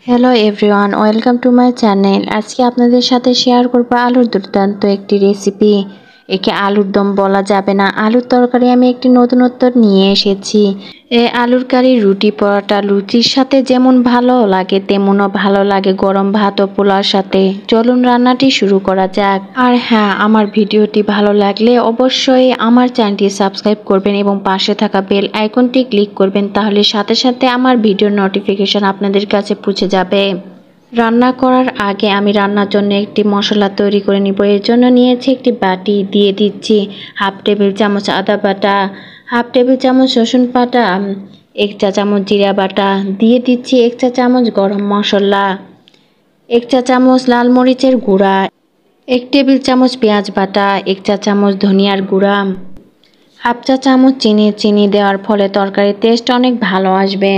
Hello everyone, welcome to my channel. আজকে আপনাদের সাথে শেয়ার করব আলুর দুর্দান্ত একটি রেসিপি। একে আলুর দম বলা যাবে না, আলুর তরকারি আমি একটি নতুনত্ব নিয়ে এসেছি। এই আলুর কারি রুটি, পরোটা, লুচির সাথে যেমন ভালো লাগে তেমনও ভালো লাগে গরম ভাত ও পোলাওর সাথে। চলুন রান্নাটি শুরু করা যাক। আর হ্যাঁ, আমার ভিডিওটি ভালো লাগলে অবশ্যই আমার চ্যানেলটি সাবস্ক্রাইব করবেন এবং পাশে থাকা বেল আইকনটি ক্লিক করবেন, তাহলে সাথে সাথে আমার ভিডিওর নোটিফিকেশন আপনাদের কাছে পৌঁছে যাবে। রান্না করার আগে আমি রান্নার জন্য একটি মশলা তৈরি করে নিব। এর জন্য নিয়েছি একটি বাটি, দিয়ে দিচ্ছি হাফ টেবিল চামচ আদা বাটা, হাফ টেবিল চামচ রসুন বাটা, 1 চা চামচ জিরা বাটা, দিয়ে দিচ্ছি 1 চা চামচ গরম মশলা, 1 চা চামচ লাল মরিচের গুঁড়া, 1 টেবিল চামচ পেঁয়াজ বাটা, 1 চা চামচ ধনিয়ার গুঁড়া, হাফ চা চামচ চিনি দেওয়ার ফলে তরকারির টেস্ট অনেক ভালো আসবে,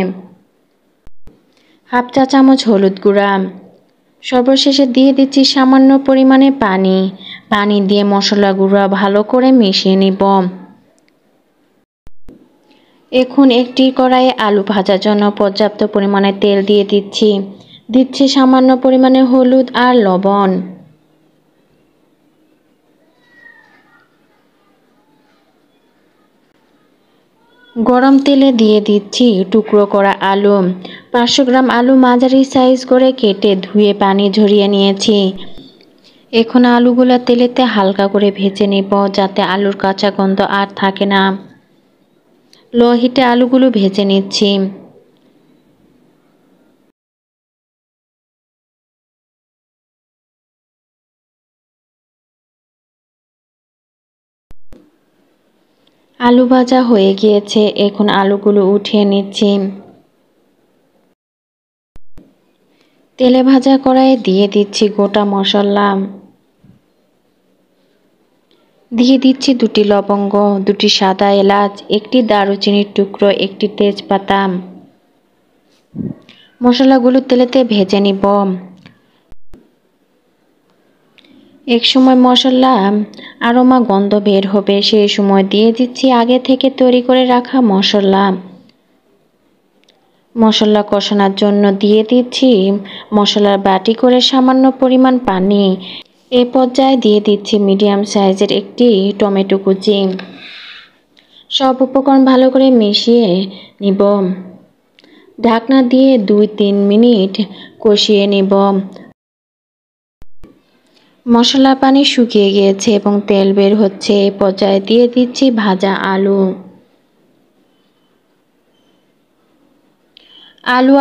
হাফ চা চামচ হলুদ গুঁড়া। সর্বশেষে দিয়ে দিচ্ছি সামান্য পরিমাণে পানি দিয়ে মশলা গুঁড়া ভালো করে মিশিয়ে নিব। এখন একটি কড়াইয়ে আলু ভাজার জন্য পর্যাপ্ত পরিমাণে তেল দিয়ে দিচ্ছি সামান্য পরিমাণে হলুদ আর লবণ। গরম তেলে দিয়ে দিচ্ছি টুকরো করা আলু। 500 গ্রাম আলু মাঝারি সাইজ করে কেটে ধুয়ে পানি ঝরিয়ে নিয়েছি। এখন আলুগুলো তেলেতে হালকা করে ভেজে নেব, যাতে আলুর কাঁচা গন্ধ আর থাকে না। লো হিটে আলুগুলো ভেজে নিচ্ছি। আলু ভাজা হয়ে গিয়েছে, এখন আলুগুলো উঠিয়ে নিচ্ছি। তেলে ভাজা কড়াইয়ে দিয়ে দিচ্ছি গোটা মশলা, দিয়ে দিচ্ছি 2টি লবঙ্গ, 2টি সাদা এলাচ, 1টি দারুচিনির টুকরো, 1টি তেজপাতা। মশলাগুলো তেলেতে ভেজে নিব। এক সময় মশলা আরোমা গন্ধ বের হবে, সেই সময় দিয়ে দিচ্ছি আগে থেকে তৈরি করে রাখা মশলা কষানোর জন্য দিয়ে দিচ্ছি মশলার বাটি করে সামান্য পরিমাণ পানি। এ পর্যায়ে দিয়ে দিচ্ছি মিডিয়াম সাইজের একটি টমেটো কুচি। সব উপকরণ ভালো করে মিশিয়ে নিব। ঢাকনা দিয়ে 2-3 মিনিট কষিয়ে নিব। মশলা পানি শুকিয়ে গিয়েছে এবং তেল বের হচ্ছে। এই পর্যায়ে দিয়ে দিচ্ছি ভাজা আলু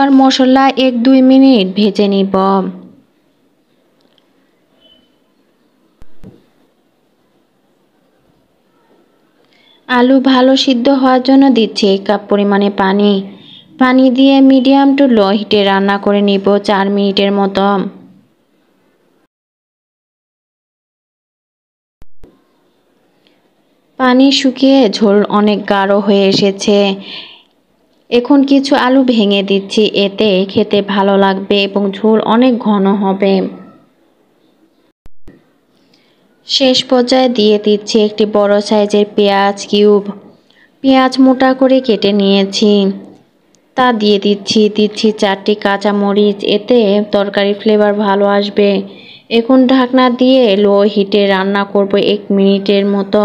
আর মশলা 1-2 মিনিট ভেজে নিব। আলু ভালো সিদ্ধ হওয়ার জন্য দিচ্ছি 1 কাপ পরিমাণে পানি দিয়ে মিডিয়াম টু লো হিটে রান্না করে নিব 4 মিনিটের মতো। পানি শুকিয়ে ঝোল অনেক গাঢ় হয়ে এসেছে। এখন কিছু আলু ভেঙে দিচ্ছি, এতে খেতে ভালো লাগবে এবং ঝোল অনেক ঘন হবে। শেষ পর্যায়ে দিয়ে দিচ্ছি একটি বড় সাইজের পেঁয়াজ কিউব। পেঁয়াজ মোটা করে কেটে নিয়েছি, তা দিয়ে দিচ্ছি 4টি কাঁচা মরিচ, এতে তরকারি ফ্লেভার ভালো আসবে। এখন ঢাকনা দিয়ে লো হিটে রান্না করব 1 মিনিটের মতো।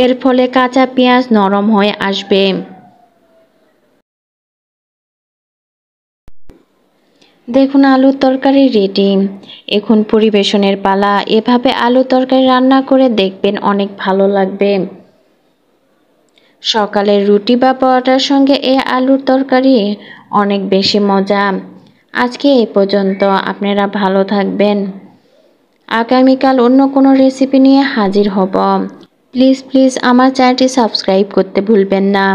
এর ফলে কাঁচা পেঁয়াজ নরম হয়ে আসবে। দেখুন আলুর তরকারি রেডি। এখন পরিবেশনের পালা। এভাবে আলুর তরকারি রান্না করে দেখবেন, অনেক ভালো লাগবে। সকালের রুটি বা পরোটার সঙ্গে এই আলুর তরকারি অনেক বেশি মজা। আজকে এই পর্যন্ত। আপনারা ভালো থাকবেন। আগামীকাল অন্য কোনো রেসিপি নিয়ে হাজির হব। প্লিজ আমার চ্যানেলটি সাবস্ক্রাইব করতে ভুলবেন না।